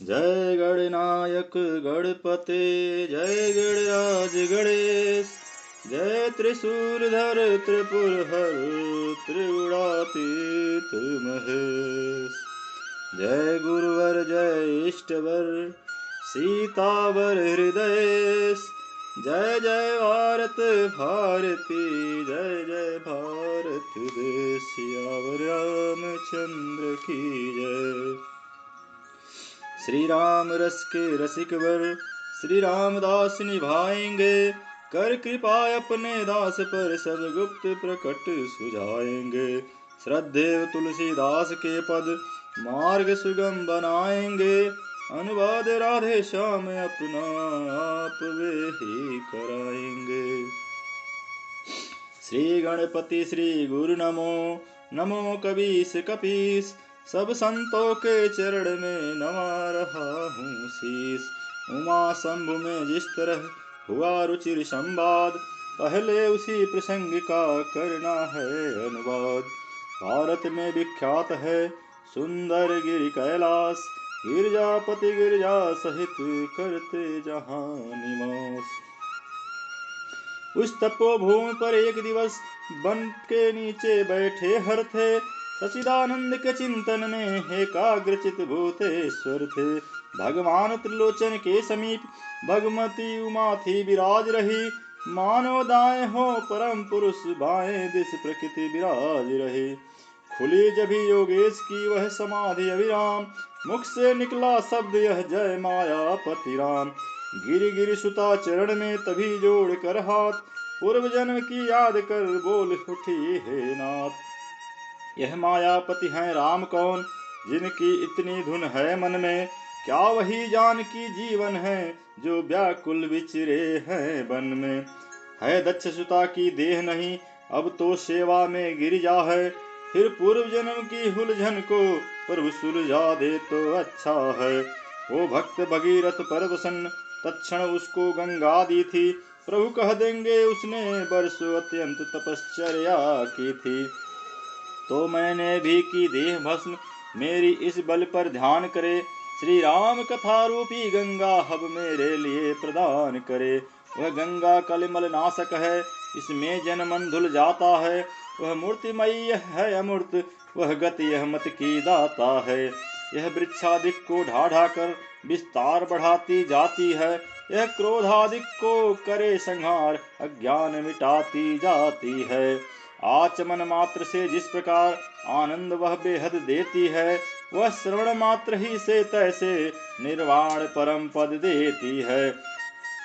जय गणनायक गणपते, जय गणराज गणेश, जय त्रिशूलधर त्रिपुरहर त्रिगुणातीत महेश। जय गुरुवर जय इष्टवर सीतावर हृदयेश। जय जय भारत भारती, जय जय भारत देश। सियावर रामचंद्र की जय। श्री राम रस के रसिक वर श्री रामदास निभाएंगे। कर कृपा अपने दास पर सब गुप्त प्रकट सुझाएंगे। श्रद्धेव तुलसीदास के पद मार्ग सुगम बनाएंगे। अनुवाद राधे श्याम अपना आप वे ही कराएंगे। श्री गणपति श्री गुरु नमो, नमो कबीस कपीस। सब संतों के चरण में नवा रहा हूँ शीस। उमा शंभु में जिस तरह हुआ रुचिर संवाद, पहले उसी प्रसंग का करना है अनुवाद। भारत में विख्यात है सुंदर गिरि कैलाश, गिरजापति गिरजा सहित करते जहाँ निवास। उस तपोभूमि पर एक दिवस वन के नीचे बैठे हर थे। सचिदानंद के चिंतन में एकाग्रचित भूतेश्वर थे। भगवान त्रिलोचन के समीप भगवती उमा थी विराज रही। मानो दाएं हो परम पुरुष, बाएं दिस प्रकृति विराज रही। खुली जभी योगेश की वह समाधि अविराम, मुख से निकला शब्द यह जय मायापति राम। गिरि गिरि सुता चरण में तभी जोड़ कर हाथ, पूर्व जन्म की याद कर बोल उठी हे नाथ। यह मायापति हैं राम कौन, जिनकी इतनी धुन है मन में। क्या वही जानकी जीवन है, जो व्याकुल विचरे हैं वन में। है दक्ष सुता की देह नहीं, अब तो सेवा में गिरिजा है। फिर पूर्व जन्म की हुलझन को प्रभु सुलझा दे तो अच्छा है। वो भक्त भगीरथ पर प्रसन्न, तत्क्षण उसको गंगा दी थी। प्रभु कह देंगे उसने बरसों अत्यंत तपश्चर्या की थी। तो मैंने भी की देह भस्म, मेरी इस बल पर ध्यान करे। श्री राम कथा रूपी गंगा हब मेरे लिए प्रदान करे। वह गंगा कलिमल नाशक है, इसमें जन मन धुल जाता है। वह मूर्तिमयी है अमूर्त, वह गति यह मत की दाता है। यह वृक्षादिक को ढा ढा कर विस्तार बढ़ाती जाती है। यह क्रोधादिक को करे संहार, अज्ञान मिटाती जाती है। आचमन मात्र से जिस प्रकार आनंद वह बेहद देती है, वह श्रवण मात्र ही से तैसे निर्वाण परम पद देती है।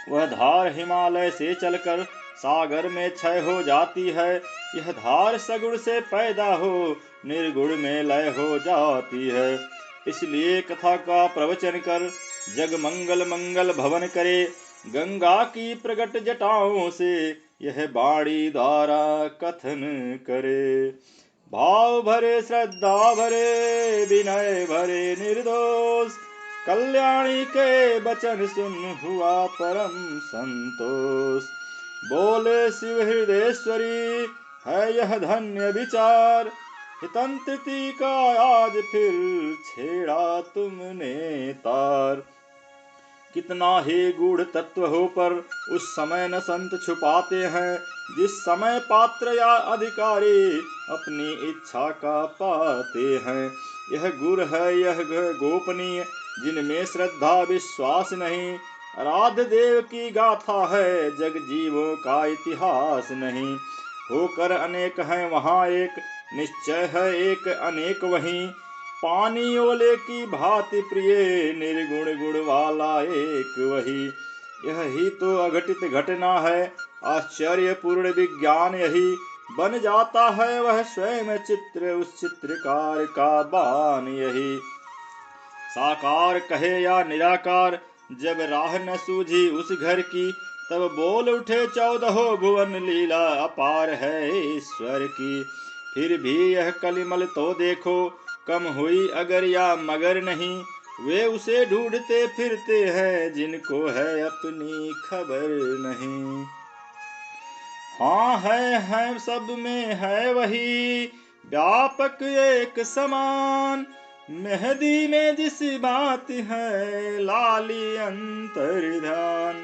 वह धार हिमालय से चलकर सागर में क्षय हो जाती है। यह धार सगुण से पैदा हो निर्गुण में लय हो जाती है। इसलिए कथा का प्रवचन कर जग मंगल मंगल भवन करे। गंगा की प्रगट जटाओं से यह बाणी द्वारा कथन करे। भाव भरे श्रद्धा भरे विनय भरे निर्दोष, कल्याणी के बचन सुन हुआ परम संतोष। बोले शिव हृदयेश्वरी है यह धन्य विचार, हितंत्रिति का आज फिर छेड़ा तुमने तार। कितना ही गूढ़ तत्व हो पर उस समय न संत छुपाते हैं। जिस समय पात्र या अधिकारी अपनी इच्छा का पाते हैं। यह गुर है यह गोपनीय, जिनमें श्रद्धा विश्वास नहीं। आराध्य देव की गाथा है, जग जीवों का इतिहास नहीं। होकर अनेक हैं वहाँ एक, निश्चय है एक अनेक वहीं। पानी ओले की भांति प्रिय, निर्गुण गुण वाला एक वही। यह ही तो अघटित घटना है, आश्चर्यपूर्ण विज्ञान यही। बन जाता है वह स्वयं चित्र, उस चित्रकार का बान यही। साकार कहे या निराकार, जब राह न सूझी उस घर की, तब बोल उठे 14 भुवन लीला अपार है ईश्वर की। फिर भी यह कलिमल तो देखो, कम हुई अगर या मगर नहीं। वे उसे ढूंढते फिरते हैं, जिनको है अपनी खबर नहीं। हाँ है सब में है वही, व्यापक एक समान। मेहंदी में जिस बात है लाली अंतर ध्यान।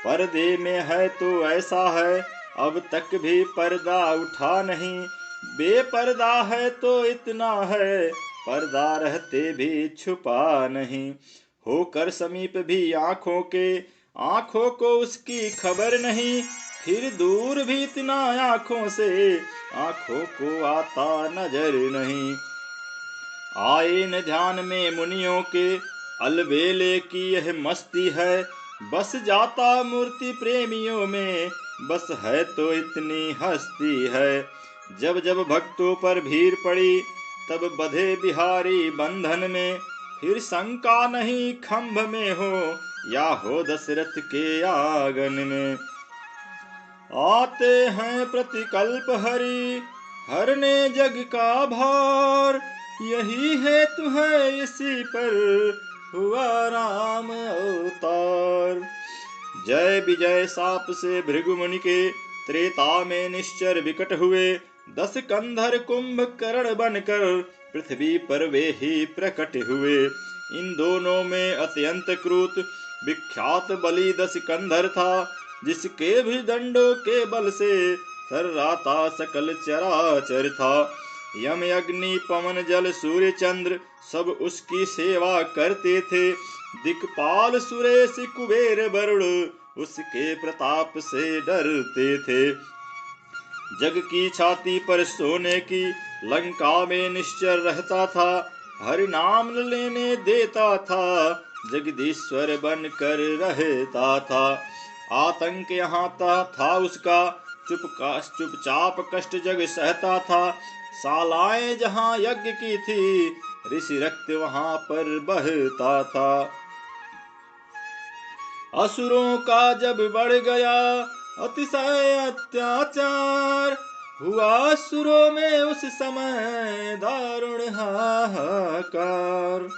पर्दे में है तो ऐसा है अब तक भी पर्दा उठा नहीं। बेपर्दा है तो इतना है पर्दा रहते भी छुपा नहीं। होकर समीप भी आंखों को उसकी खबर नहीं। फिर दूर भी इतना आंखों से आंखों को आता नजर नहीं। आए न ध्यान में मुनियों के अलबेले की यह मस्ती है। बस जाता मूर्ति प्रेमियों में बस है तो इतनी हस्ती है। जब जब भक्तों पर भीड़ पड़ी तब बंधे बिहारी बंधन में। फिर शंका नहीं खंभ में हो या हो दशरथ के आंगन में। आते हैं प्रतिकल्प हरि हरने जग का भार। यही हेतु है इसी पर हुआ राम अवतार। जय विजय साप से भृगुमुनि के त्रेता में निश्चर विकट हुए। 10 कंधर कुंभकर्ण बनकर पृथ्वी पर वे ही प्रकट हुए। इन दोनों में अत्यंत क्रूत विख्यात बलि 10 कंधर था। जिसके भी दंडों के बल से थर्राता सकल चराचर था। यम अग्नि पवन जल सूर्य चंद्र सब उसकी सेवा करते थे। दिक्पाल सुरेश कुबेर वरुण उसके प्रताप से डरते थे। जग की छाती पर सोने की लंका में निश्चर रहता था। हरि नाम लेने देता था जगदीश्वर बनकर रहता था। आतंक यहाँ था उसका चुपचाप कष्ट जग सहता था। सालाएं जहाँ यज्ञ की थी ऋषि रक्त वहां पर बहता था। असुरों का जब बढ़ गया अतिशय अत्याचार हुआ असुरों में उस समय दारुण हाहाकार।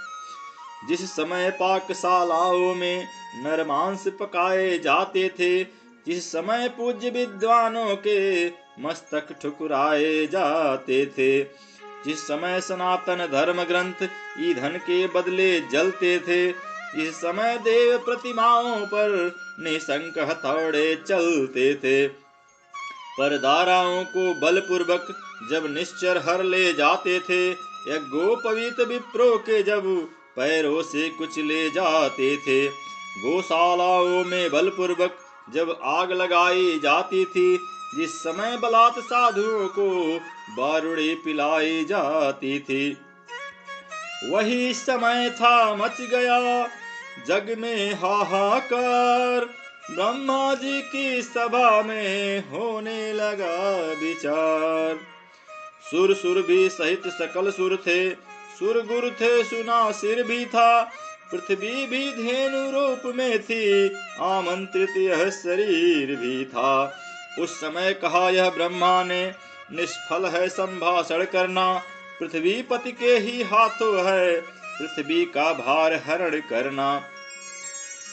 जिस समय पाकशालाओं में नरमांस पकाए जाते थे। जिस समय पूज्य विद्वानों के मस्तक ठुकराए जाते थे। जिस समय सनातन धर्म ग्रंथ ईंधन के बदले जलते थे। इस समय देव प्रतिमाओं पर निशंक हथौड़े चलते थे। पर दाराओं को बलपूर्वक जब निश्चर हर ले जाते थे। या गोपवीत विप्रो के जब पैरों से कुछ ले जाते थे। गौशालाओं में बलपूर्वक जब आग लगाई जाती थी। जिस समय बलात् साधुओं को बारूड़ी पिलाई जाती थी। वही समय था मच गया जग में हाहाकार। ब्रह्मा जी की सभा में होने लगा विचार। सुर भी सहित सकल सुर थे। सुर गुरु थे सुना सिर भी था। पृथ्वी भी धेनु रूप में थी आमंत्रित यह शरीर भी था। उस समय कहा यह ब्रह्मा ने निष्फल है संभाषण करना। पृथ्वी पति के ही हाथों है पृथ्वी का भार हरण करना।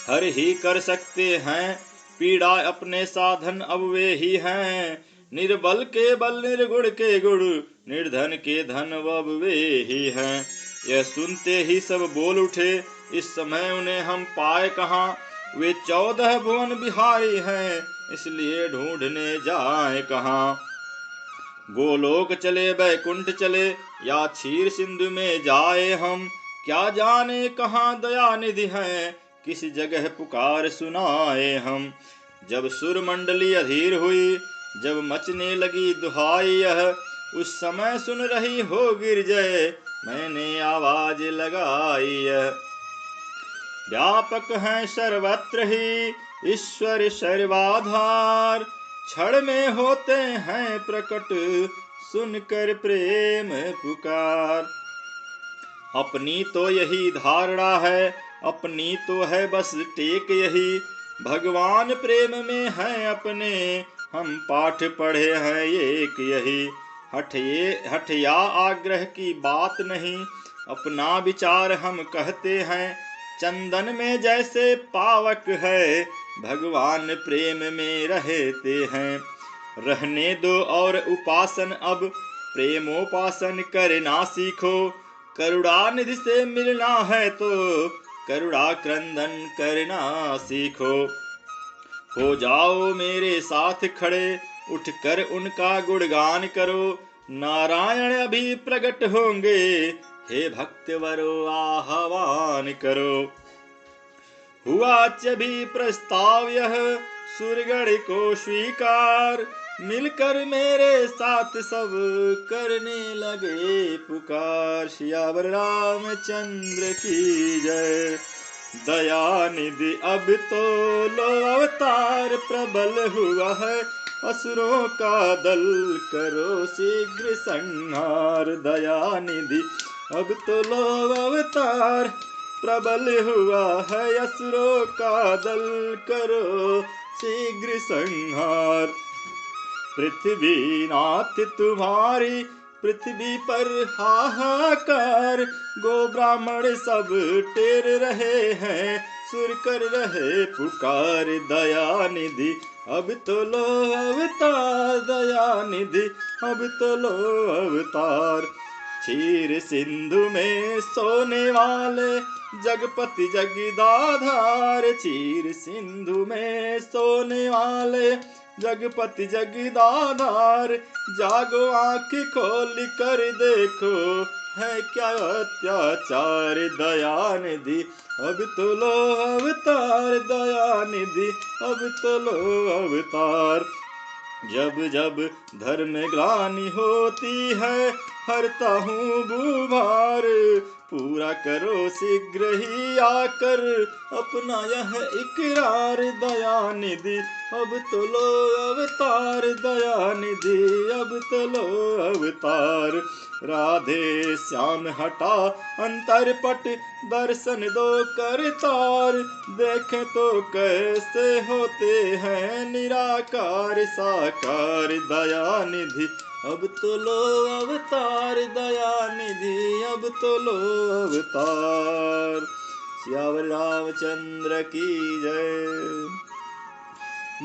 हर ही कर सकते हैं पीड़ा अपने साधन अब वे ही हैं। निर्बल के बल निर्गुण के गुण निर्धन के धन अब वे ही हैं। यह सुनते ही सब बोल उठे इस समय उन्हें हम पाए कहाँ। वे 14 भुवन बिहारी हैं इसलिए ढूंढने जाए कहाँ। गोलोक चले वैकुंठ चले या क्षीर सिंधु में जाए हम। क्या जाने कहाँ दया निधि है किस जगह पुकार सुनाए हम। जब सुर मंडली अधीर हुई जब मचने लगी दुहाई यह। उस समय सुन रही हो गिरजय मैंने आवाज लगाई यह। व्यापक है सर्वत्र ही ईश्वर सर्वाधार। क्षण में होते हैं प्रकट सुनकर प्रेम पुकार। अपनी तो यही धारणा है अपनी तो है बस टेक यही। भगवान प्रेम में है अपने हम पाठ पढ़े हैं एक यही। हठ या आग्रह की बात नहीं अपना विचार हम कहते हैं। चंदन में जैसे पावक है भगवान प्रेम में रहते हैं। रहने दो और उपासन अब प्रेमोपासन करना सीखो। करुणानिधि से मिलना है तो करुणा क्रंदन करना सीखो। हो जाओ मेरे साथ खड़े, उठकर उनका गुणगान करो। नारायण अभी प्रकट होंगे, हे भक्त वरो आह्वान करो। हुआ भी प्रस्ताव यह सुरगण को स्वीकार, मिलकर मेरे साथ सब करने लगे पुकार। सियावर रामचंद्र की जय। दयानिधि अब तो लो अवतार, प्रबल हुआ है असुरों का दल, करो शीघ्र संहार। दयानिधि अब तो लो अवतार, प्रबल हुआ है असुरों का दल, करो शीघ्र संहार। पृथ्वी नाथ तुम्हारी पृथ्वी पर हाहाकार, गो ब्राह्मण सब टेर रहे हैं, सुर कर रहे पुकार। दयानिधि अब तो लो अवतार, दयानिधि अब तो लो अवतार। क्षीर सिंधु में सोने वाले जगपति जगदाधार, क्षीर सिंधु में सोने वाले जगपति जगदाधार। जागो आँख खोल कर देखो, है क्या अत्याचार। दयानिधि अब तो लो अवतार, दयानिधि अब तो लो अवतार। जब जब धर्म ग्लानि होती है, हरता हूँ भूभार। पूरा करो शीघ्र ही आकर अपना यह इकरार। दयानिधि अब तो लो अवतार, दयानिधि अब तो लो अवतार। राधे श्याम हटा अंतरपट, दर्शन दो करतार। देखें तो कैसे होते हैं निराकार साकार। दयानिधि अब तो लो अवतार, दयानिधि अब तो लो अवतार। सियावर रामचंद्र की जय।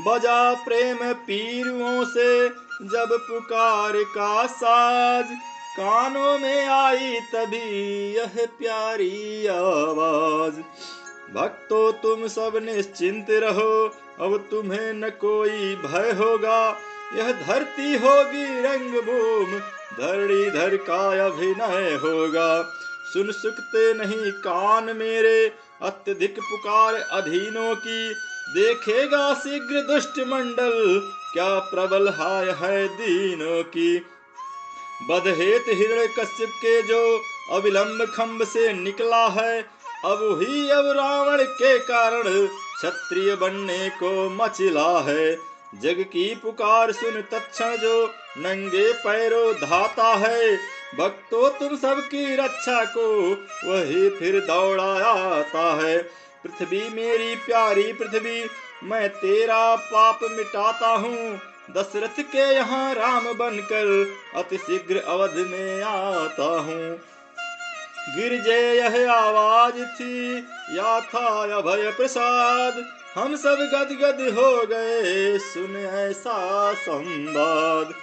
बजा प्रेम पीरुओं से जब पुकार का साज, कानों में आई तभी यह प्यारी आवाज। भक्तों तुम सब निश्चिंत रहो, अब तुम्हें न कोई भय होगा। यह धरती होगी रंगभूमि, धरणीधर का अभिनय होगा। सुन सकते नहीं कान मेरे, अत्यधिक पुकार अधीनों की। देखेगा शीघ्र दुष्ट मंडल, क्या प्रबल हाय है दीनों की। बदहेत हिरण्यकश्यप के जो अविलंब खंभ से निकला है, अब रावण के कारण क्षत्रिय बनने को मचला है। जग की पुकार सुन तत्क्षण जो नंगे पैरों धाता है। भक्तों तुम सबकी रक्षा को वही फिर दौड़ा आता है। पृथ्वी मेरी प्यारी पृथ्वी, मैं तेरा पाप मिटाता हूँ। दशरथ के यहाँ राम बनकर अति शीघ्र अवध में आता हूँ। गिरजे यह आवाज थी, या था अभय प्रसाद। हम सब गदगद हो गए सुन ऐसा संवाद।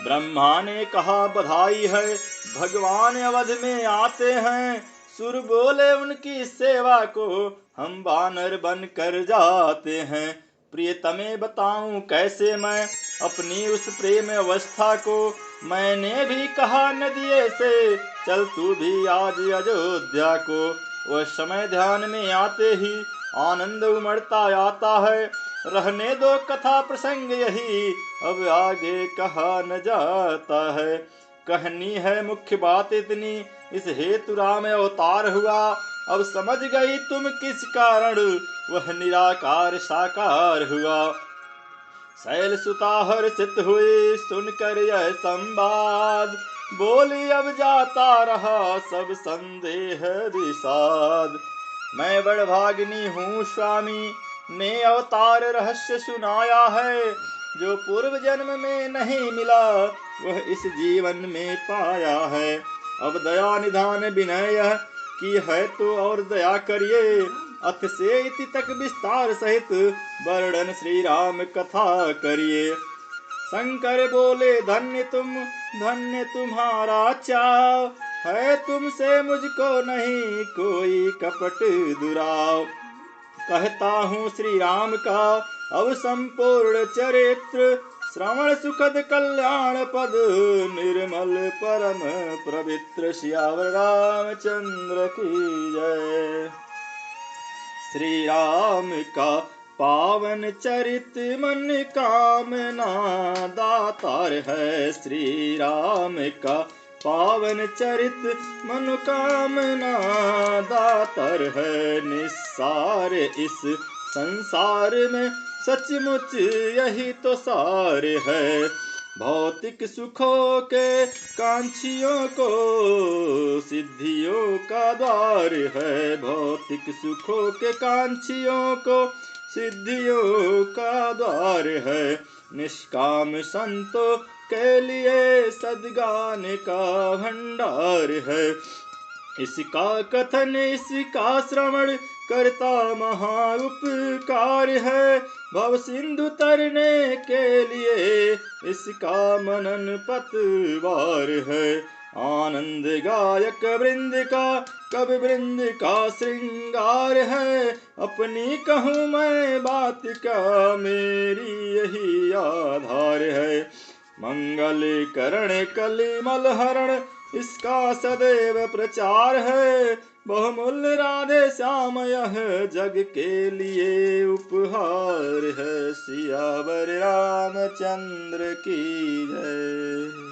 ब्रह्मा ने कहा बधाई है, भगवान अवध में आते हैं। सुर बोले उनकी सेवा को, हम वानर बन कर जाते हैं। प्रियतमे बताऊं कैसे मैं अपनी उस प्रेम अवस्था को। मैंने भी कहा नदिये से, चल तू भी आज अयोध्या को। वह समय ध्यान में आते ही आनंद उमड़ता आता है। रहने दो कथा प्रसंग यही, अब आगे कहा न जाता है। कहनी है मुख्य बात इतनी, इस हेतु राम अवतार हुआ। अब समझ गई तुम किस कारण वह निराकार साकार हुआ। शैल सुता हर्षित हुई सुनकर यह संवाद। बोली अब जाता रहा सब संदेह विषाद। मैं बड़भागिनी हूँ स्वामी, ने अवतार रहस्य सुनाया है। जो पूर्व जन्म में नहीं मिला वह इस जीवन में पाया है। अब दया निधान विनय की है तो और दया करिए। अथ से इति तक विस्तार सहित वर्णन श्री राम कथा करिए। शंकर बोले धन्य तुम, धन्य तुम्हारा चाव। है तुमसे मुझको नहीं कोई कपट दुराव। कहता हूँ श्री राम का अब संपूर्ण चरित्र, श्रवण सुखद कल्याण पद निर्मल परम पवित्र। सियावर रामचंद्र की जय। श्री राम का पावन चरित मन कामना दातार है। श्री राम का पावन चरित मनोकामना दातर है। निस्सार इस संसार में सचमुच यही तो सार है। भौतिक सुखों के कांक्षियों को सिद्धियों का द्वार है। भौतिक सुखों के कांक्षियों को सिद्धियों का द्वार है। निष्काम संतों के लिए सद्गान का भंडार है। इसका कथन इसका श्रवण करता महा उपकार है। भव सिंधु तरने के लिए इसका मनन पतवार है। आनंद गायक वृंद का कवि वृंद का श्रृंगार है। अपनी कहूँ मैं बात का मेरी यही आधार है। मंगल करण कलिमल हरण इसका सदैव प्रचार है। बहुमूल्य राधे श्याम यह जग के लिए उपहार है। सियावर रामचंद्र की जय।